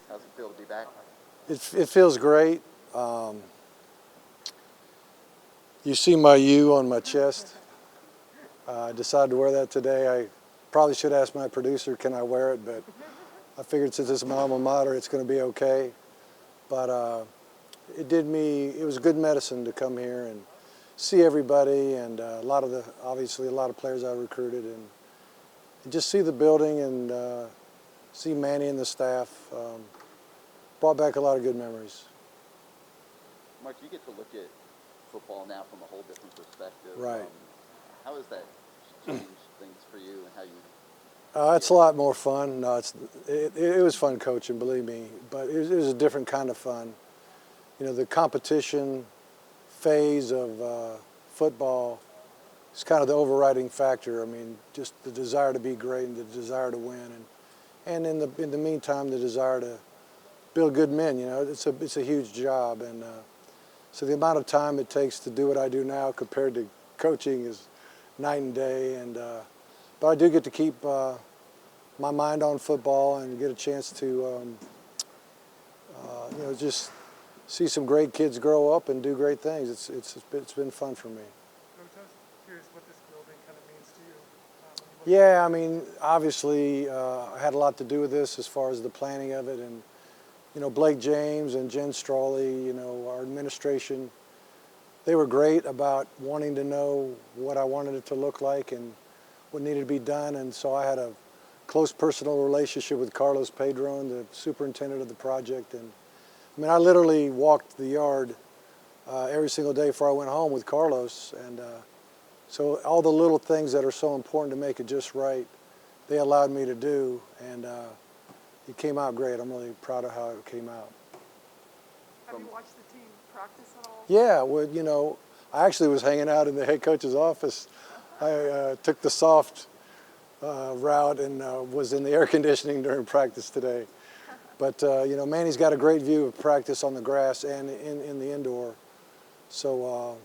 How's it feel to be back? It feels great. You see my U on my chest. I decided to wear that today. I probably should ask my producer, can I wear it? But I figured since it's my alma mater, it's going to be okay. But it was good medicine to come here and see everybody and obviously a lot of players I recruited and just see the building and see Manny and the staff. Brought back a lot of good memories. Mark, you get to look at football now from a whole different perspective. Right. How has that changed things for you and how you? It's a lot more fun. No, it was fun coaching, believe me, but it was a different kind of fun. You know, the competition phase of football is kind of the overriding factor. I mean, just the desire to be great and the desire to win, and in the meantime, the desire to build good men. You know, it's a huge job, and so the amount of time it takes to do what I do now compared to coaching is night and day. And but I do get to keep my mind on football and get a chance to you know, just see some great kids grow up and do great things. It's been fun for me. Curious what this building kind of means to you. Yeah, I mean, obviously I had a lot to do with this as far as the planning of it, and you know, Blake James and Jen Strawley, you know, our administration, they were great about wanting to know what I wanted it to look like and what needed to be done. And so I had a close personal relationship with Carlos Pedron, the superintendent of the project. And I mean, I literally walked the yard every single day before I went home with Carlos. And so all the little things that are so important to make it just right, they allowed me to do. And it came out great. I'm really proud of how it came out. Have you watched the team practice at all? Yeah, well, you know, I actually was hanging out in the head coach's office. I took the soft route and was in the air conditioning during practice today. But, you know, Manny's got a great view of practice on the grass and in the indoor. So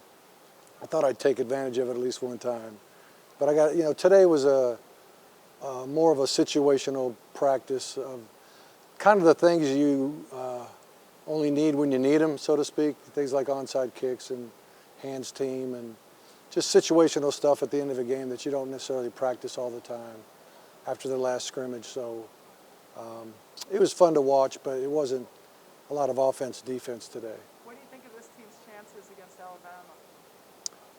I thought I'd take advantage of it at least one time. But I got, you know, today was more of a situational practice of kind of the things you only need when you need them, so to speak. Things like onside kicks and hands team and just situational stuff at the end of a game that you don't necessarily practice all the time after the last scrimmage. So it was fun to watch, but it wasn't a lot of offense, defense today. What do you think of this team's chances against Alabama?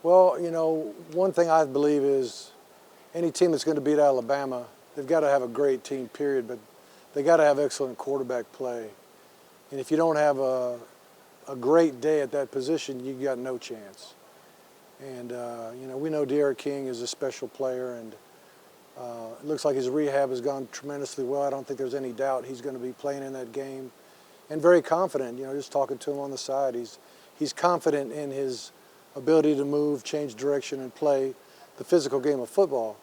Well, you know, one thing I believe is any team that's going to beat Alabama, they've got to have a great team, period, but they got to have excellent quarterback play. And if you don't have a great day at that position, you got no chance. And, you know, we know Diaz King is a special player, and it looks like his rehab has gone tremendously well. I don't think there's any doubt he's going to be playing in that game. And very confident, you know, just talking to him on the side. He's confident in his ability to move, change direction, and play the physical game of football.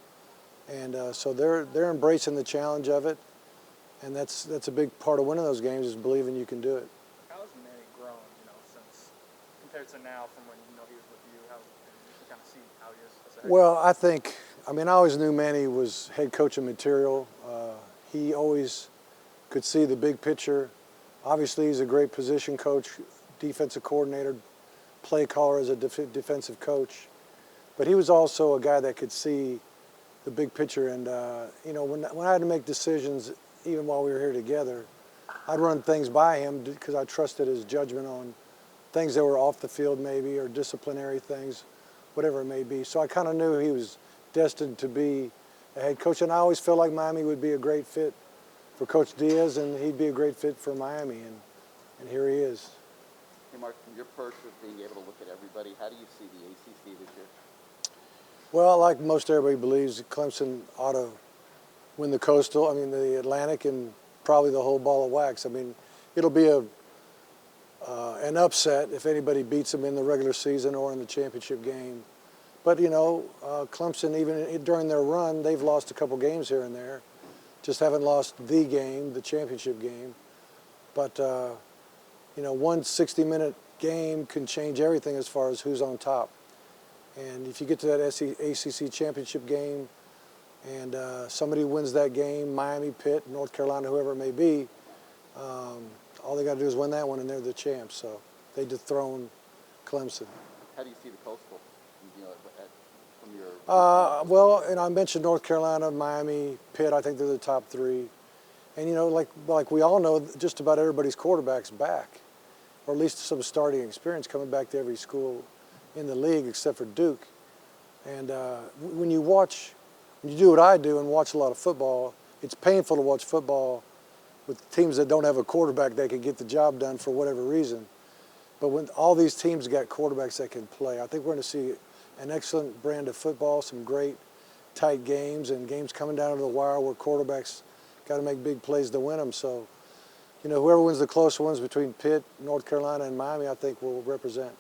And so they're embracing the challenge of it. And that's a big part of winning those games is believing you can do it. How has Manny grown, you know, since compared to now from when you know he was with you? How you can kind of see how he is as a head Well, I mean, I always knew Manny was head coaching material. He always could see the big picture. Obviously, he's a great position coach, defensive coordinator, play caller as a defensive coach. But he was also a guy that could see the big picture. And, you know, when I had to make decisions, even while we were here together, I'd run things by him because I trusted his judgment on things that were off the field maybe or disciplinary things, whatever it may be. So I kind of knew he was destined to be a head coach. And I always felt like Miami would be a great fit for Coach Diaz, and he'd be a great fit for Miami. And here he is. Hey, Mark, from your perch of being able to look at everybody, how do you see the ACC this year? Well, like most everybody believes, Clemson ought to win the Coastal, the Atlantic, and probably the whole ball of wax. I mean, it'll be an upset if anybody beats them in the regular season or in the championship game. But, you know, Clemson, even during their run, they've lost a couple games here and there. Just haven't lost the game, the championship game. But, you know, one 60-minute game can change everything as far as who's on top. And if you get to that ACC championship game and somebody wins that game, Miami, Pitt, North Carolina, whoever it may be, all they got to do is win that one, and they're the champs. So they dethroned Clemson. How do you see the Coastal? You know, from your Well, and I mentioned North Carolina, Miami, Pitt. I think they're the top three. And you know, like we all know, just about everybody's quarterback's back, or at least some starting experience coming back to every school in the league except for Duke. And when you do what I do and watch a lot of football, it's painful to watch football with teams that don't have a quarterback that can get the job done for whatever reason. But when all these teams got quarterbacks that can play, I think we're going to see an excellent brand of football, some great tight games, and games coming down to the wire where quarterbacks got to make big plays to win them. So, you know, whoever wins the close ones between Pitt, North Carolina, and Miami, I think will represent.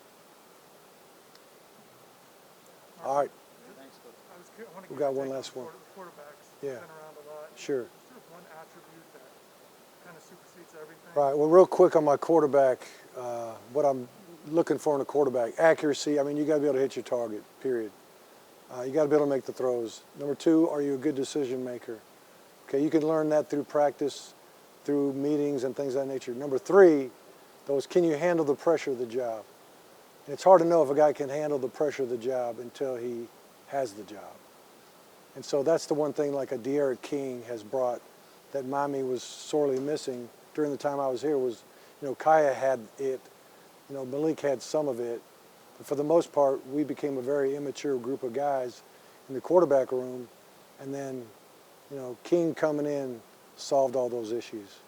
All right. I want to We got one last one. Quarterbacks Yeah. been around a lot. Sure. Is there one attribute that kind of supersedes everything? All right, well, real quick on my quarterback, what I'm looking for in a quarterback, accuracy. I mean, you got to be able to hit your target, period. You got to be able to make the throws. Number two, are you a good decision maker? Okay, you can learn that through practice, through meetings and things of that nature. Number three, though, is can you handle the pressure of the job? And it's hard to know if a guy can handle the pressure of the job until he has the job. And so that's the one thing like a De'Aaron King has brought that Miami was sorely missing during the time I was here was, you know, Kaya had it, you know, Malik had some of it. But for the most part, we became a very immature group of guys in the quarterback room. And then, you know, King coming in solved all those issues.